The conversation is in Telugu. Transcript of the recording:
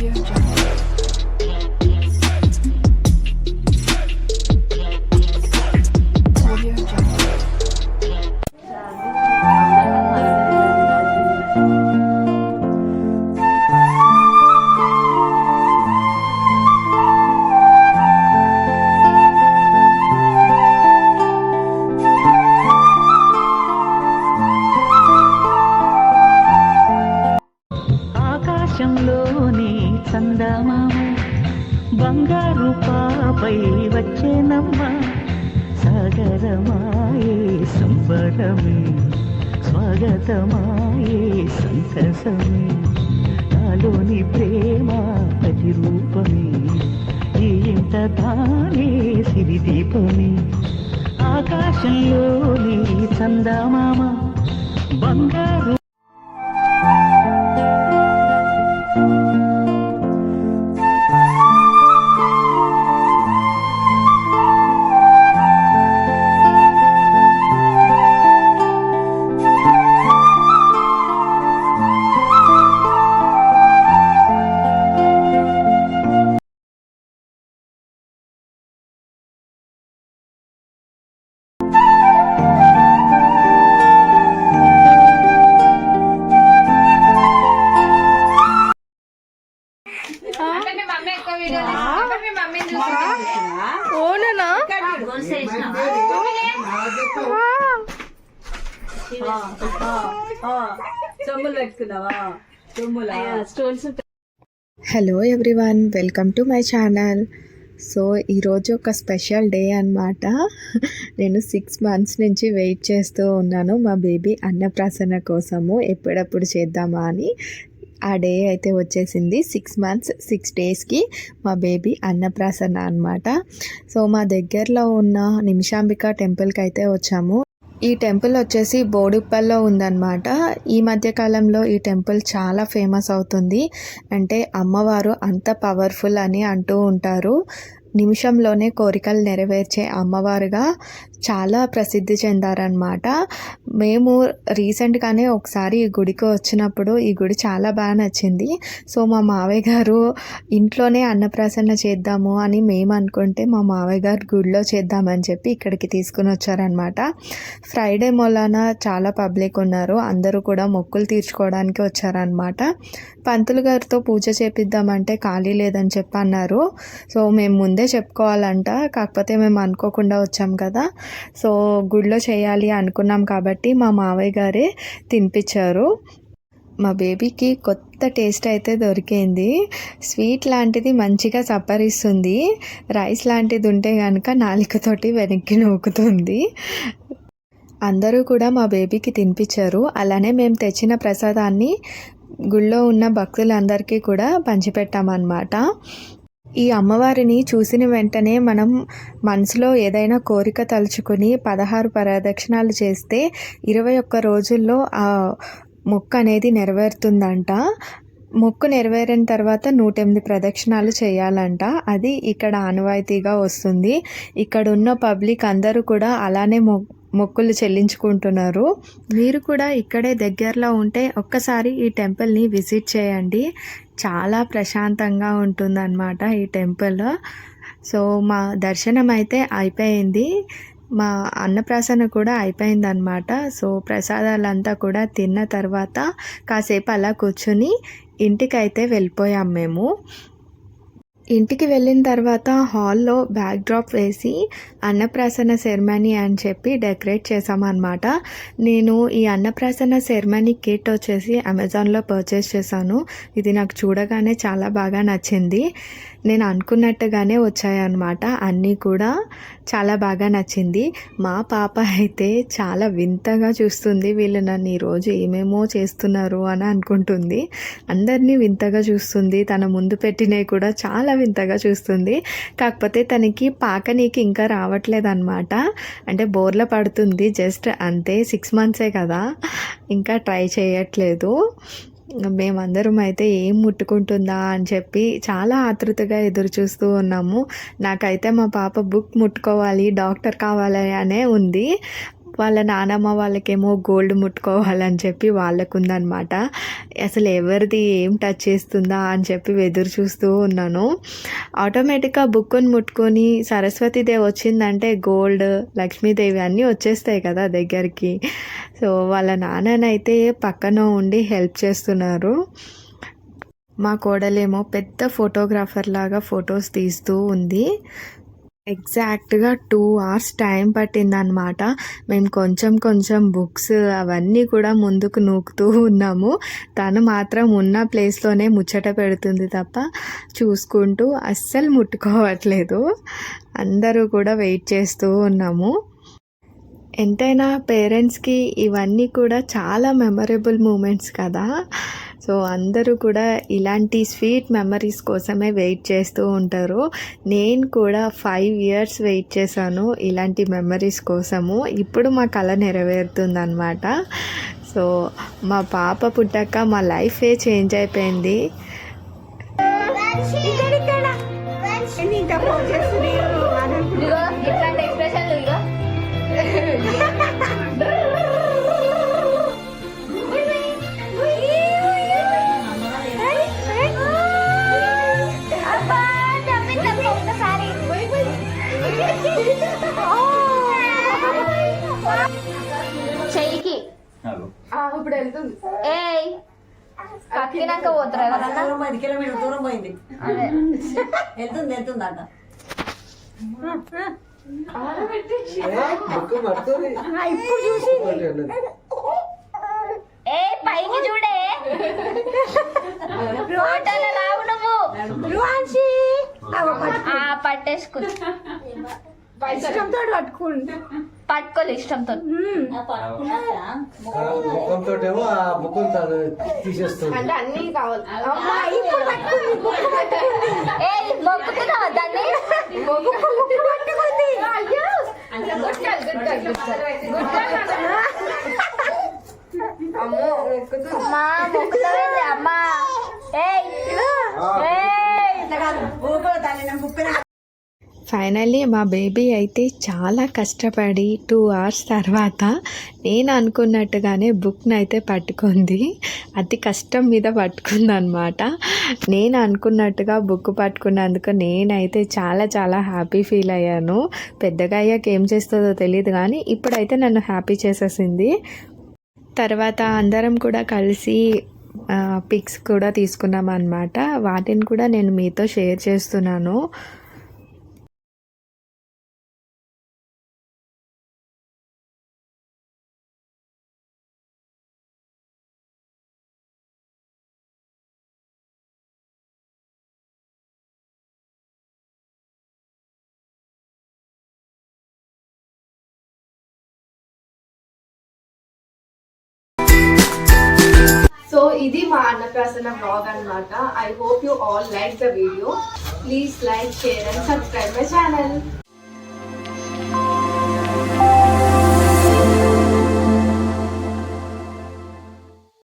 Audio Jungle. Audio Jungle. ఆకాశంలోని చందమామ బంగారు పాపై వచ్చేనమ్మ సాగరమాయే సంబరమే స్వాగతమాయే సంతసమే నాలోని ప్రేమ ప్రతిరూపమే ఈ ఇంట తానే సిరిదీపమే ఆకాశంలోని చందమామ బంగారు ఓనా చెమ్ములు పెట్టుకున్నావా చెమ్ముల stones. Hello everyone, welcome to my channel. So ఈరోజు ఒక స్పెషల్ డే అన్నమాట. నేను 6 months నుంచి వెయిట్ చేస్తూ ఉన్నాను మా బేబీ అన్నప్రాసన కోసము, ఎప్పుడప్పుడు చేద్దామా అని. ఆ డే అయితే వచ్చేసింది. 6 months 6 daysకి మా బేబీ అన్నప్రాసన అనమాట. సో మా దగ్గరలో ఉన్న నిమిషాంబిక టెంపుల్కి అయితే వచ్చాము. ఈ టెంపుల్ వచ్చేసి బోడుప్పల్లో ఉందన్నమాట. ఈ మధ్యకాలంలో ఈ టెంపుల్ చాలా ఫేమస్ అవుతుంది. అంటే అమ్మవారు అంత పవర్ఫుల్ అని అంటూ ఉంటారు. నిమిషంలోనే కోరికలు నెరవేర్చే అమ్మవారుగా చాలా ప్రసిద్ధి చెందారనమాట. మేము రీసెంట్గానే ఒకసారి ఈ గుడికి వచ్చినప్పుడు ఈ గుడి చాలా బాగా నచ్చింది. సో మా మావయ్య గారు ఇంట్లోనే అన్నప్రాసన చేద్దాము అని మేము అనుకుంటే మా మావయ్య గారు గుడిలో చేద్దామని చెప్పి ఇక్కడికి తీసుకుని వచ్చారనమాట. ఫ్రైడే మూలాన చాలా పబ్లిక్ ఉన్నారు, అందరూ కూడా మొక్కులు తీర్చుకోవడానికి వచ్చారనమాట. పంతులు గారితో పూజ చేపిద్దామంటే ఖాళీ లేదని చెప్పి అన్నారు. సో మేము ముందే చెప్పుకోవాలంట, కాకపోతే మేము అనుకోకుండా వచ్చాం కదా. సో గుడిలో చేయాలి అనుకున్నాం కాబట్టి మా మావయ్య గారే తినిపించారు. మా బేబీకి కొత్త టేస్ట్ అయితే దొరికింది. స్వీట్ లాంటిది మంచిగా చప్పరిస్తుంది, రైస్ లాంటిది ఉంటే కనుక నాలుకతోటి వెనక్కి నూకుతుంది. అందరూ కూడా మా బేబీకి తినిపించారు. అలానే మేము తెచ్చిన ప్రసాదాన్ని గుళ్ళో ఉన్న భక్తులందరికీ కూడా పంచిపెట్టామన్నమాట. ఈ అమ్మవారిని చూసిన వెంటనే మనం మనసులో ఏదైనా కోరిక తలుచుకుని 16 ప్రదక్షిణాలు చేస్తే 21 రోజుల్లో ఆ మొక్కు అనేది నెరవేరుతుందంట. మొక్కు నెరవేరిన తర్వాత 108 ప్రదక్షిణాలు చేయాలంట. అది ఇక్కడ ఆనవాయితీగా వస్తుంది. ఇక్కడ ఉన్న పబ్లిక్ అందరూ కూడా అలానే మొక్కులు చెల్లించుకుంటున్నారు. మీరు కూడా ఇక్కడే దగ్గరలో ఉంటే ఒక్కసారి ఈ టెంపుల్ని విజిట్ చేయండి. చాలా ప్రశాంతంగా ఉంటుందన్నమాట ఈ టెంపుల్. సో మా దర్శనం అయితే అయిపోయింది, మా అన్నప్రాసన కూడా అయిపోయిందనమాట. సో ప్రసాదాలంతా కూడా తిన్న తర్వాత కాసేపు అలా కూర్చుని ఇంటికైతే వెళ్ళిపోయాం మేము. ఇంటికి వెళ్ళిన తర్వాత హాల్లో బ్యాక్ డ్రాప్ వేసి అన్నప్రాసన సెరమనీ అని చెప్పి డెకరేట్ చేసామన్నమాట. నేను ఈ అన్నప్రాసన సెరమనీ కిట్ వచ్చేసి అమెజాన్లో పర్చేస్ చేశాను. ఇది నాకు చూడగానే చాలా బాగా నచ్చింది. నేను అనుకున్నట్టుగానే వచ్చాయన్నమాట. అన్నీ కూడా చాలా బాగా నచ్చింది. మా పాప అయితే చాలా వింతగా చూస్తుంది, వీళ్ళు నన్ను ఈరోజు ఏమేమో చేస్తున్నారు అని అనుకుంటుంది. అందరినీ వింతగా చూస్తుంది, తన ముందు పెట్టినవి కూడా చాలా వింతగా చూస్తుంది. కాకపోతే తనకి పాకనీకి ఇంకా రావట్లేదు అనమాట. అంటే బోర్ల పడుతుంది జస్ట్ అంతే. 6 months కదా, ఇంకా ట్రై చేయట్లేదు. మేమందరం అయితే ఏం ముట్టుకుంటుందా అని చెప్పి చాలా ఆతృతగా ఎదురు చూస్తూ ఉన్నాము. నాకైతే మా పాప బుక్ ముట్టుకోవాలి, డాక్టర్ కావాలి అనే ఉంది. వాళ్ళ నానమ్మ వాళ్ళకేమో గోల్డ్ ముట్టుకోవాలని చెప్పి వాళ్ళకు ఉందన్నమాట. అసలు ఎవరిది ఏం టచ్ చేస్తుందా అని చెప్పి ఎదురు చూస్తూ ఉన్నాను. ఆటోమేటిక్గా బుక్కుని ముట్టుకొని సరస్వతీదేవి వచ్చిందంటే గోల్డ్, లక్ష్మీదేవి అన్నీ వచ్చేస్తాయి కదా దగ్గరికి. సో వాళ్ళ నాన్ననైతే పక్కన ఉండి హెల్ప్ చేస్తున్నారు. మా కోడలేమో పెద్ద ఫోటోగ్రాఫర్ లాగా ఫొటోస్ తీస్తూ ఉంది. ఎగ్జాక్ట్గా 2 hours టైం పట్టిందనమాట. మేము కొంచెం కొంచెం బుక్స్ అవన్నీ కూడా ముందుకు నూకుతూ ఉన్నాము. తను మాత్రం ఉన్న ప్లేస్లోనే ముచ్చట పెడుతుంది తప్ప చూసుకుంటూ అస్సలు ముట్టుకోవట్లేదు. అందరూ కూడా వెయిట్ చేస్తూ ఉన్నాము. ఎంతైనా పేరెంట్స్కి ఇవన్నీ కూడా చాలా మెమరబుల్ మూమెంట్స్ కదా. సో అందరూ కూడా ఇలాంటి స్వీట్ మెమరీస్ కోసమే వెయిట్ చేస్తూ ఉంటారు. నేను కూడా 5 years వెయిట్ చేశాను ఇలాంటి మెమరీస్ కోసము. ఇప్పుడు మా కల నెరవేరుతుందన్నమాట. సో మా పాప పుట్టాక మా లైఫే చేంజ్ అయిపోయింది. చెయ్యికి ఇప్పుడు వెళ్తుంది. ఏయ్ కక్కినాక పోతారు ఎవరన్నా. కిలోమీటర్ దూరం పోయింది. వెళ్తుంది అంట. ఇప్పుడు చూసి ఏ పైకి చూడే ఫోటోలో రావు నువ్వు. పట్టేసుకు పట్టుకోలే ఇష్టంతో. ముఖంతోటేమో ఆ ముఖం తీసేస్తుంది. అంటే అన్నీ కావాలి. ఏ మొక్కుతున్నావా దాన్ని? అమ్మా మొక్కుతావేంది అమ్మా? ఫైనల్లీ మా బేబీ అయితే చాలా కష్టపడి 2 hours తర్వాత నేను అనుకున్నట్టుగానే బుక్ని అయితే పట్టుకుంది. అతి కష్టం మీద పట్టుకుంది అనమాట. నేను అనుకున్నట్టుగా బుక్ పట్టుకున్నందుకు నేనైతే చాలా చాలా హ్యాపీ ఫీల్ అయ్యాను. పెద్దగా అయ్యాక ఏం చేస్తుందో తెలియదు కానీ ఇప్పుడైతే నన్ను హ్యాపీ చేసేసింది. తర్వాత అందరం కూడా కలిసి పిక్స్ కూడా తీసుకున్నాం అన్నమాట. వాటిని కూడా నేను మీతో షేర్ చేస్తున్నాను. సో ఇది మా అన్నప్రాసన బ్లాగ్ అన్నమాట. I hope you all like the video. Please like, share and subscribe my channel.